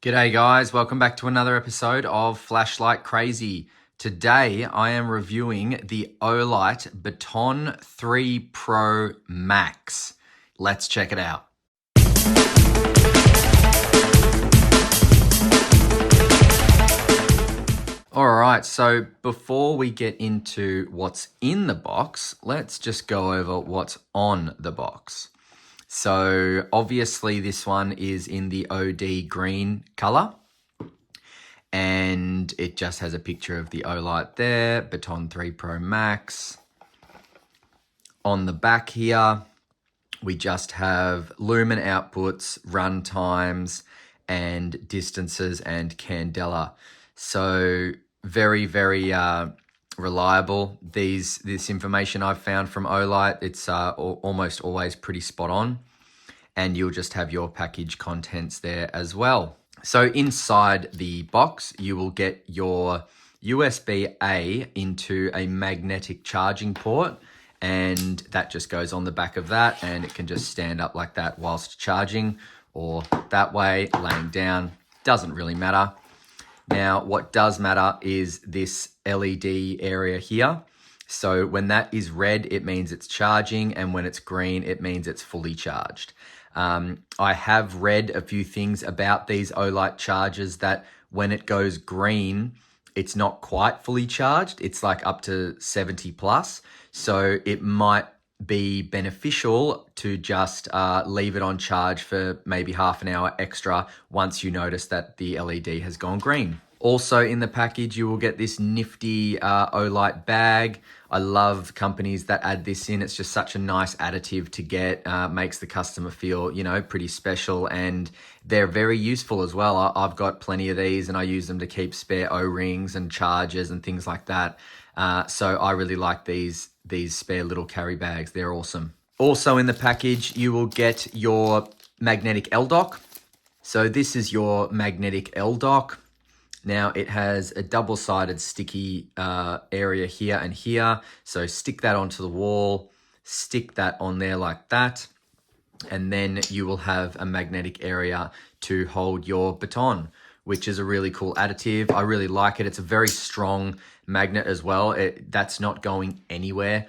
G'day guys, welcome back to another episode of Flashlight Crazy. Today I am reviewing the Olight Baton 3 Pro Max. Let's check it out. Alright, so before we get into what's in the box, let's just go over what's on the box. So obviously this one is in the OD green color and it just has a picture of the Olight there, Baton 3 Pro Max. On the back here, we just have lumen outputs, run times, and distances and candela. So very, very reliable. This information I've found from Olight, it's almost always pretty spot on, and you'll just have your package contents there as well. So inside the box, you will get your USB-A into a magnetic charging port, and that just goes on the back of that, and it can just stand up like that whilst charging, or that way, laying down, doesn't really matter. Now, what does matter is this LED area here. So when that is red, it means it's charging, and when it's green, it means it's fully charged. I have read a few things about these Olight chargers that when it goes green, it's not quite fully charged. It's like up to 70 plus. So it might be beneficial to just leave it on charge for maybe half an hour extra once you notice that the LED has gone green. Also in the package, you will get this nifty Olight bag. I love companies that add this in. It's just such a nice additive to get, makes the customer feel, pretty special, and they're very useful as well. I've got plenty of these and I use them to keep spare O-rings and chargers and things like that. So I really like these spare little carry bags. They're awesome. Also in the package, you will get your magnetic L-dock. So this is your magnetic L-dock. Now it has a double-sided sticky area here and here. So stick that onto the wall, stick that on there like that, and then you will have a magnetic area to hold your baton, which is a really cool additive. I really like it. It's a very strong magnet as well. That's not going anywhere.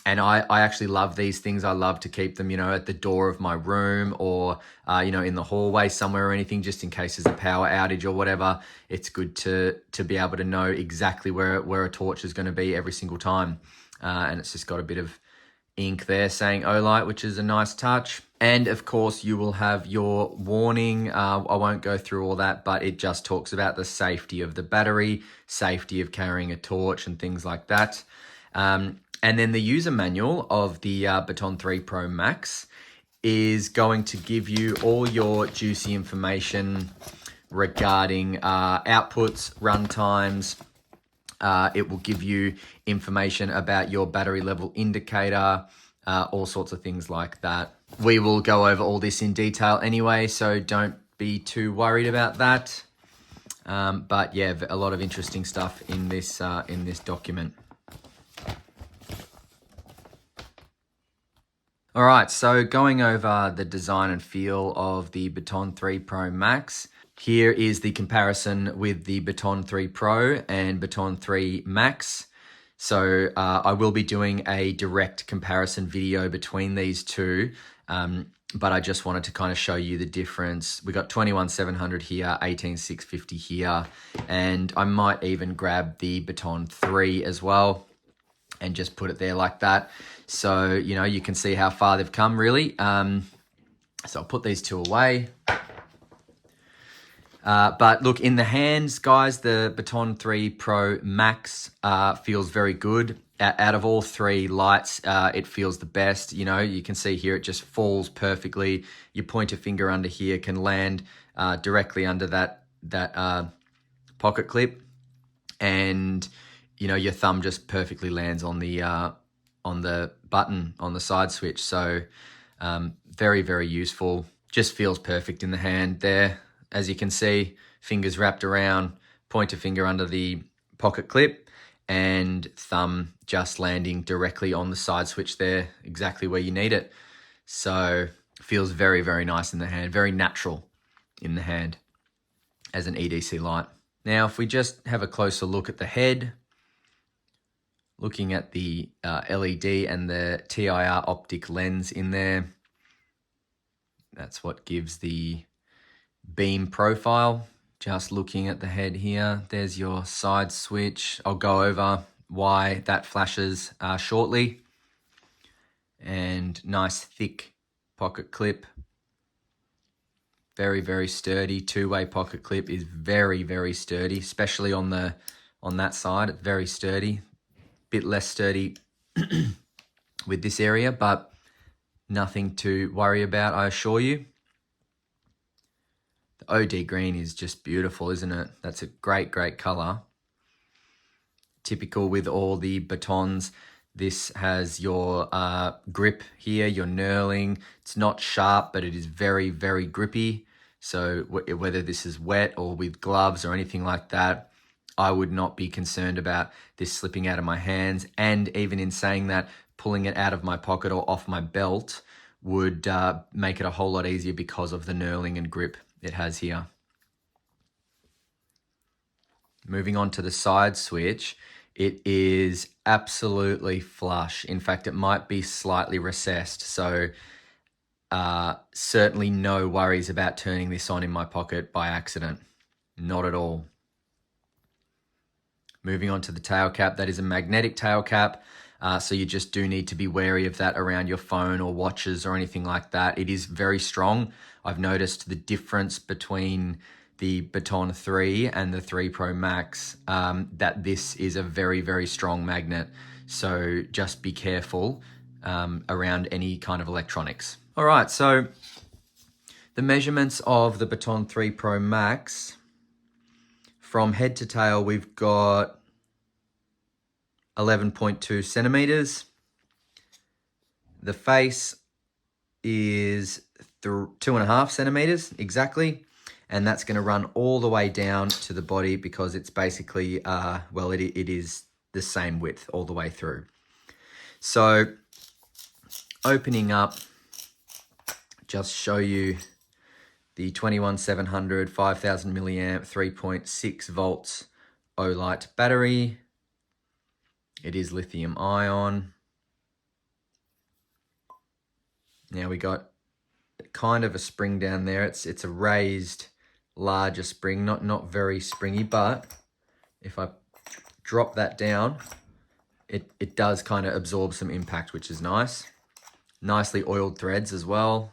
And I actually love these things. I love to keep them, at the door of my room or, in the hallway somewhere or anything, just in case there's a power outage or whatever. It's good to be able to know exactly where a torch is going to be every single time. And it's just got a bit of ink there saying Olight, which is a nice touch. And of course you will have your warning. I won't go through all that, but it just talks about the safety of the battery, safety of carrying a torch and things like that. And then the user manual of the Baton 3 Pro Max is going to give you all your juicy information regarding outputs, run times. It will give you information about your battery level indicator, all sorts of things like that. We will go over all this in detail anyway, so don't be too worried about that. But yeah, a lot of interesting stuff in this document. All right, so going over the design and feel of the Baton 3 Pro Max, here is the comparison with the Baton 3 Pro and Baton 3 Max. So I will be doing a direct comparison video between these two, but I just wanted to kind of show you the difference. We got 21,700 here, 18,650 here, and I might even grab the Baton 3 as well and just put it there like that. So, you can see how far they've come really. So I'll put these two away. But look, in the hands, guys, the Baton 3 Pro Max feels very good. Out of all three lights, it feels the best. You can see here it just falls perfectly. Your pointer finger under here can land directly under that pocket clip, and your thumb just perfectly lands on the button on the side switch. So very, very useful. Just feels perfect in the hand there. As you can see, fingers wrapped around, pointer finger under the pocket clip, and thumb just landing directly on the side switch there, exactly where you need it. So feels very, very nice in the hand, very natural in the hand. as an EDC light. Now, if we just have a closer look at the head, looking at the LED and the TIR optic lens in there, that's what gives the beam profile. Just looking at the head here, there's your side switch. I'll go over why that flashes shortly. And nice thick pocket clip. Very, very sturdy. Two-way pocket clip is very, very sturdy, especially on that side. It's very sturdy. Bit less sturdy with this area, but nothing to worry about, I assure you. The OD green is just beautiful, isn't it? That's a great, great color. Typical with all the batons. This has your grip here, your knurling. It's not sharp, but it is very, very grippy. So whether this is wet or with gloves or anything like that, I would not be concerned about this slipping out of my hands. And even in saying that, pulling it out of my pocket or off my belt would make it a whole lot easier because of the knurling and grip it has here. Moving on to the side switch, it is absolutely flush. In fact, it might be slightly recessed. So certainly no worries about turning this on in my pocket by accident. Not at all. Moving on to the tail cap, that is a magnetic tail cap. So you just do need to be wary of that around your phone or watches or anything like that. It is very strong. I've noticed the difference between the Baton 3 and the 3 Pro Max, that this is a very, very strong magnet. So just be careful around any kind of electronics. All right, so the measurements of the Baton 3 Pro Max, from head to tail, we've got 11.2 centimeters. The face is 2.5 centimeters exactly. And that's going to run all the way down to the body because it's basically, it is the same width all the way through. So opening up, just show you the 21700 5000 milliamp 3.6 volts Olight battery. It is lithium ion. Now we got kind of a spring down there. It's a raised larger spring, not very springy, but if I drop that down, it does kind of absorb some impact, which is nice. Nicely oiled threads as well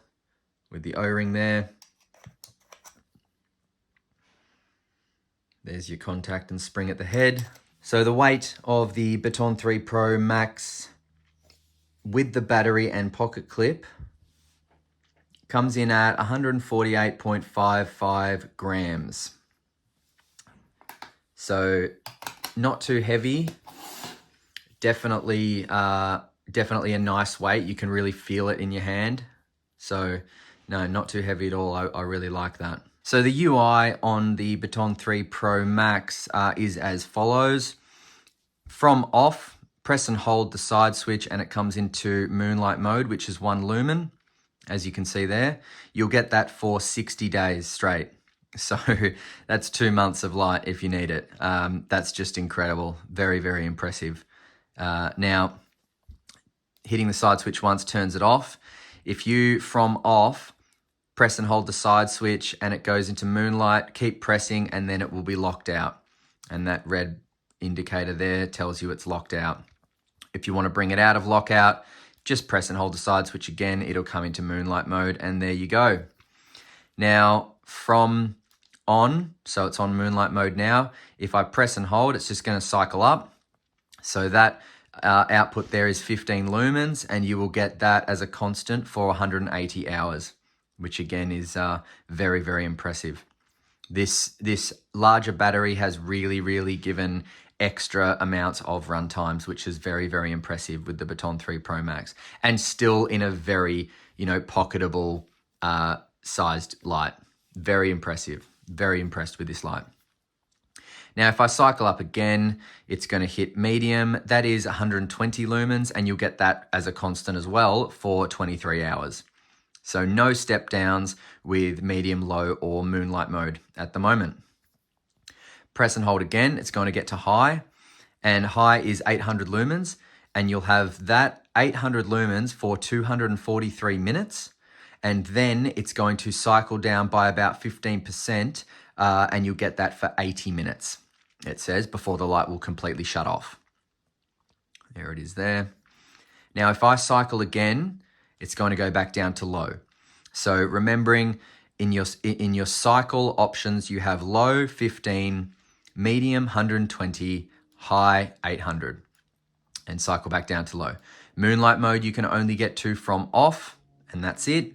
with the O-ring there. There's your contact and spring at the head. So the weight of the Baton 3 Pro Max with the battery and pocket clip comes in at 148.55 grams. So not too heavy. Definitely a nice weight. You can really feel it in your hand. So no, not too heavy at all. I really like that. So the UI on the Baton 3 Pro Max is as follows. From off, press and hold the side switch and it comes into moonlight mode, which is 1 lumen. As you can see there, you'll get that for 60 days straight. So that's 2 months of light if you need it. That's just incredible. Very, very impressive. Now, hitting the side switch once turns it off. If you, from off, press and hold the side switch and it goes into moonlight, keep pressing and then it will be locked out. And that red indicator there tells you it's locked out. If you want to bring it out of lockout, just press and hold the side switch again. It'll come into moonlight mode and there you go. Now from on, so it's on moonlight mode now. If I press and hold, it's just going to cycle up. So that output there is 15 lumens and you will get that as a constant for 180 hours, which again is very, very impressive. This larger battery has really given extra amounts of run times, which is very, very impressive with the Baton 3 Pro Max, and still in a very, pocketable sized light. Very impressive. Very impressed with this light. Now, if I cycle up again, it's going to hit medium. That is 120 lumens, and you'll get that as a constant as well for 23 hours. So no step downs with medium, low, or moonlight mode at the moment. Press and hold again, it's going to get to high, and high is 800 lumens, and you'll have that 800 lumens for 243 minutes, and then it's going to cycle down by about 15%, and you'll get that for 80 minutes, it says, before the light will completely shut off. There it is there. Now, if I cycle again, it's going to go back down to low. So remembering in your cycle options, you have low 15, medium 120, high 800, and cycle back down to low. Moonlight mode you can only get to from off, and that's it.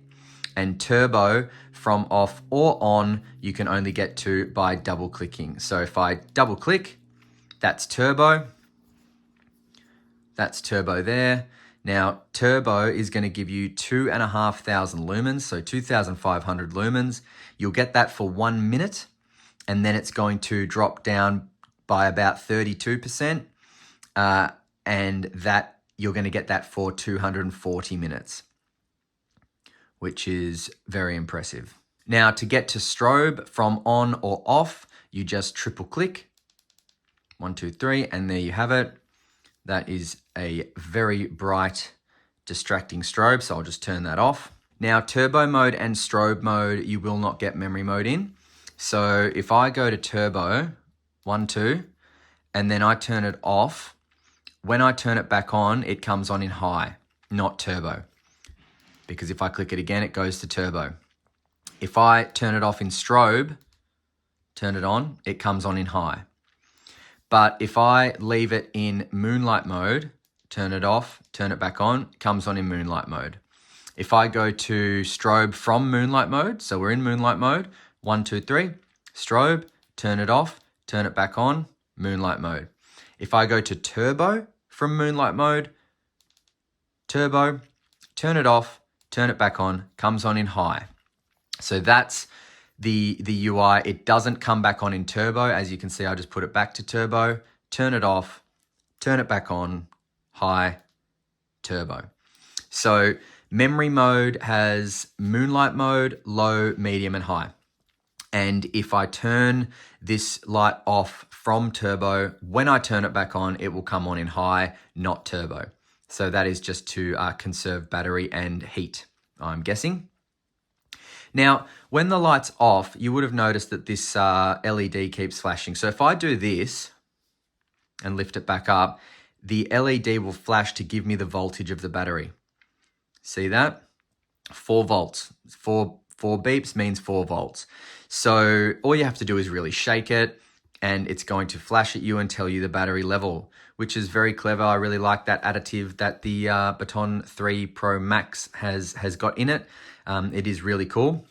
And turbo from off or on you can only get to by double clicking. So if I double click, that's turbo. That's turbo there. Now, turbo is going to give you 2,500 lumens, so 2,500 lumens. You'll get that for 1 minute, and then it's going to drop down by about 32%, and that you're going to get that for 240 minutes, which is very impressive. Now, to get to strobe from on or off, you just triple click, 1, 2, 3, and there you have it. That is a very bright, distracting strobe, so I'll just turn that off. Now, turbo mode and strobe mode, you will not get memory mode in. So if I go to turbo, 1, 2, and then I turn it off, when I turn it back on, it comes on in high, not turbo. Because if I click it again, it goes to turbo. If I turn it off in strobe, turn it on, it comes on in high. But if I leave it in moonlight mode, turn it off, turn it back on, it comes on in moonlight mode. If I go to strobe from moonlight mode, so we're in moonlight mode, 1, 2, 3, strobe, turn it off, turn it back on, moonlight mode. If I go to turbo from moonlight mode, turbo, turn it off, turn it back on, comes on in high. So that's the UI. It doesn't come back on in turbo. As you can see, I just put it back to turbo, turn it off, turn it back on, high, turbo. So memory mode has moonlight mode, low, medium, and high. And if I turn this light off from turbo, when I turn it back on, it will come on in high, not turbo. So that is just to conserve battery and heat, I'm guessing. Now, when the light's off, you would have noticed that this LED keeps flashing. So if I do this and lift it back up, the LED will flash to give me the voltage of the battery. See that? 4 volts. 4 beeps means 4 volts. So all you have to do is really shake it, and it's going to flash at you and tell you the battery level, which is very clever. I really like that additive that the Baton 3 Pro Max has got in it. It is really cool.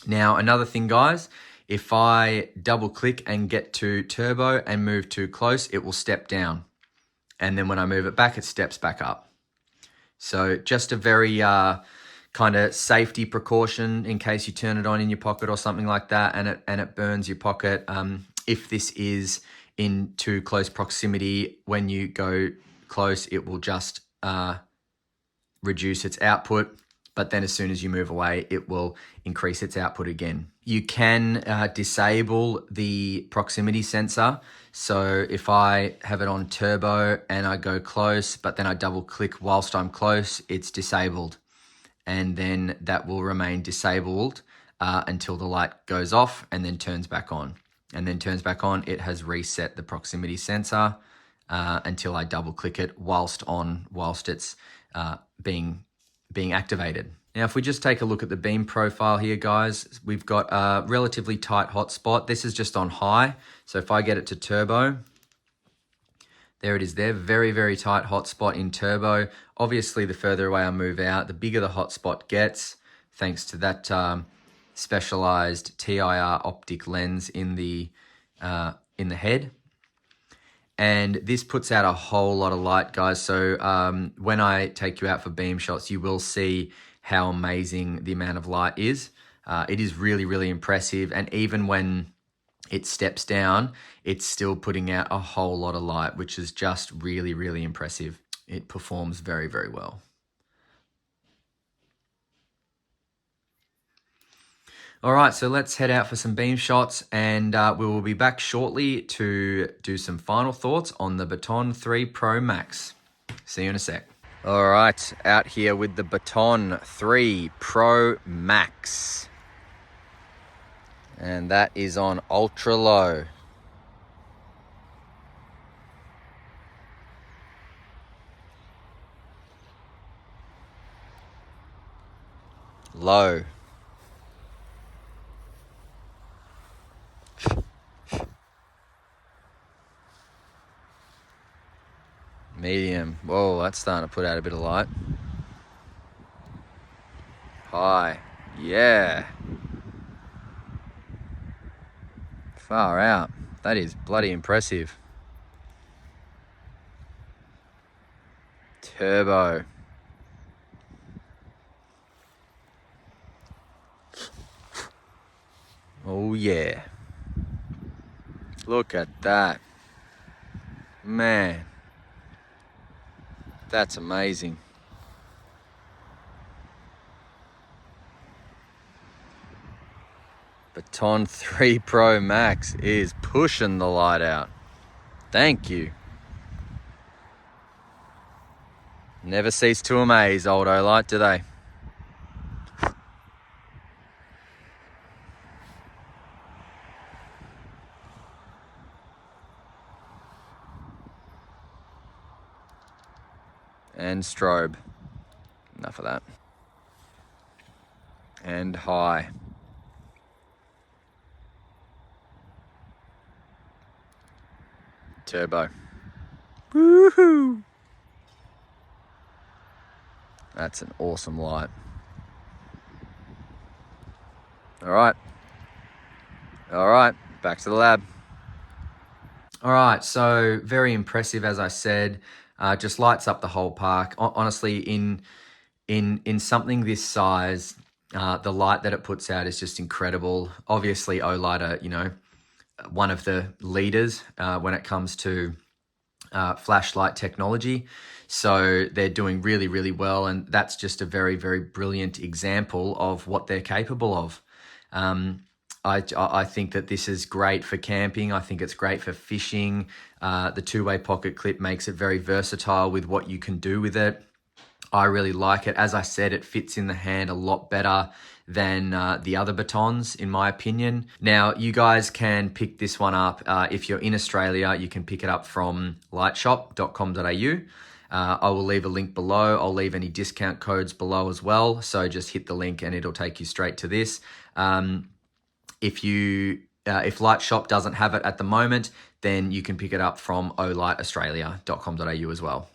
Now, another thing, guys, if I double click and get to turbo and move too close, it will step down. And then when I move it back, it steps back up. So just a very kind of safety precaution in case you turn it on in your pocket or something like that, and it burns your pocket. If this is in too close proximity, when you go close, it will just reduce its output. But then as soon as you move away, it will increase its output again. You can disable the proximity sensor. So if I have it on turbo and I go close, but then I double click whilst I'm close, it's disabled. And then that will remain disabled until the light goes off and then turns back on. And then turns back on, it has reset the proximity sensor until I double click it whilst it's being activated. Now, if we just take a look at the beam profile here, guys, we've got a relatively tight hotspot. This is just on high. So if I get it to turbo, there it is there, very, very tight hotspot in turbo. Obviously, the further away I move out, the bigger the hotspot gets, thanks to that specialized TIR optic lens in the head. And this puts out a whole lot of light, guys. So when I take you out for beam shots, you will see how amazing the amount of light is. It is really, really impressive. And even when it steps down, it's still putting out a whole lot of light, which is just really, really impressive. It performs very, very well. All right, so let's head out for some beam shots, and we will be back shortly to do some final thoughts on the Baton 3 Pro Max. See you in a sec. All right, out here with the Baton 3 Pro Max. And that is on ultra low. Low. Medium. Whoa, that's starting to put out a bit of light. High. Yeah. Far out. That is bloody impressive. Turbo. Oh yeah. Look at that. Man. That's amazing. Baton 3 Pro Max is pushing the light out. Thank you. Never cease to amaze, old Olight, do they? And strobe. Enough of that. And high. Turbo. Woohoo! That's an awesome light. All right, back to the lab. All right, so very impressive, as I said. Just lights up the whole park. Honestly, in something this size, the light that it puts out is just incredible. Obviously, Olight are, one of the leaders when it comes to flashlight technology. So they're doing really, really well. And that's just a very, very brilliant example of what they're capable of. I think that this is great for camping. I think it's great for fishing. The two-way pocket clip makes it very versatile with what you can do with it. I really like it. As I said, it fits in the hand a lot better than the other batons, in my opinion. Now, you guys can pick this one up. If you're in Australia, you can pick it up from lightshop.com.au. I will leave a link below. I'll leave any discount codes below as well. So just hit the link and it'll take you straight to this. If Lightshop doesn't have it at the moment, then you can pick it up from olightaustralia.com.au as well.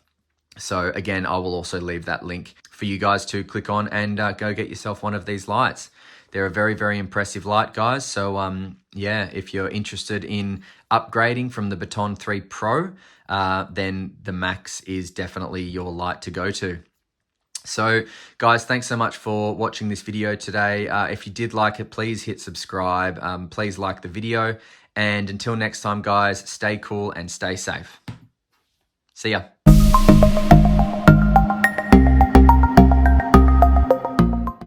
So again, I will also leave that link for you guys to click on and go get yourself one of these lights. They're a very, very impressive light, guys. So yeah, if you're interested in upgrading from the Baton 3 Pro, then the Max is definitely your light to go to. So guys, thanks so much for watching this video today. If you did like it, please hit subscribe. Please like the video. And until next time, guys, stay cool and stay safe. See ya.